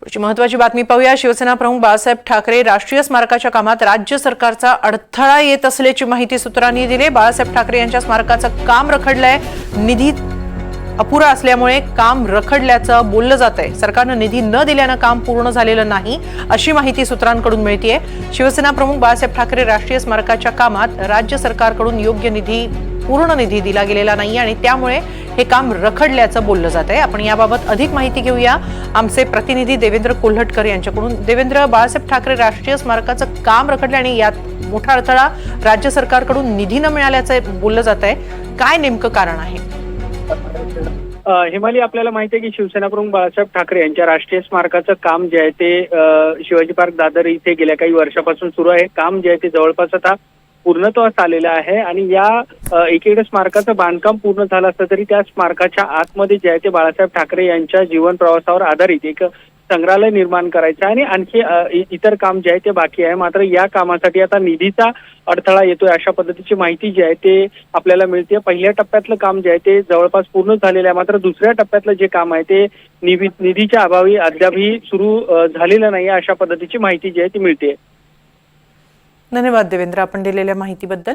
पुढची महत्त्वाची बातमी पाहूया। शिवसेना प्रमुख बाळासाहेब ठाकरे राष्ट्रीय स्मारकाच्या कामात राज्य सरकारचा अडथळा येत असल्याची माहिती सूत्रांनी दिली। बाळासाहेब ठाकरे यांच्या स्मारकाचं काम रखडलंय, निधी अपुरा असल्यामुळे काम रखडल्याचं बोललं जातंय। सरकारनं निधी न दिल्यानं काम पूर्ण झालेलं नाही अशी माहिती सूत्रांकडून मिळतेय। शिवसेना प्रमुख बाळासाहेब ठाकरे राष्ट्रीय स्मारकाच्या कामात राज्य सरकारकडून योग्य पूर्ण निधी दिला गेलेला नाही आणि त्यामुळे हे काम रखडल्याचं बोललं जातंय। आपण याबाबत अधिक माहिती घेऊया आमचे प्रतिनिधी देवेंद्र कोल्हटकर यांच्याकडून। देवेंद्र, बाळासाहेब ठाकरे राष्ट्रीय स्मारकाचं काम रखडलं आणि यात मोठा अडथळा राज्य सरकारकडून निधी न मिळाल्याचं बोललं जातंय, काय नेमकं कारण आहे? हिमाली, आपल्याला माहिती आहे की शिवसेना प्रमुख बाळासाहेब ठाकरे यांच्या राष्ट्रीय स्मारकाचं काम जे आहे ते शिवाजी पार्क दादर इथे गेल्या काही वर्षापासून सुरू आहे। काम जे आहे ते जवळपास आता पूर्णत्वास आलेलं आहे आणि या एकीकडे स्मारकाचं बांधकाम पूर्ण झालं असलं तरी त्या स्मारकाच्या आतमध्ये जे आहे ते बाळासाहेब ठाकरे यांच्या जीवन प्रवासावर आधारित एक संग्रहालय निर्माण करायचं आणि आणखी इतर काम जे आहे ते बाकी आहे। मात्र या कामासाठी आता निधीचा अडथळा येतोय अशा पद्धतीची माहिती जी आहे ते आपल्याला मिळते। पहिल्या टप्प्यातलं काम जे आहे ते जवळपास पूर्ण झालेलं आहे, मात्र दुसऱ्या टप्प्यातलं जे काम आहे ते निधीच्या अभावी अद्यापही सुरू झालेलं नाही अशा पद्धतीची माहिती जी आहे ती मिळते। धन्यवाद देवेंद्र, आपण दिलेल्या माहितीबद्दल।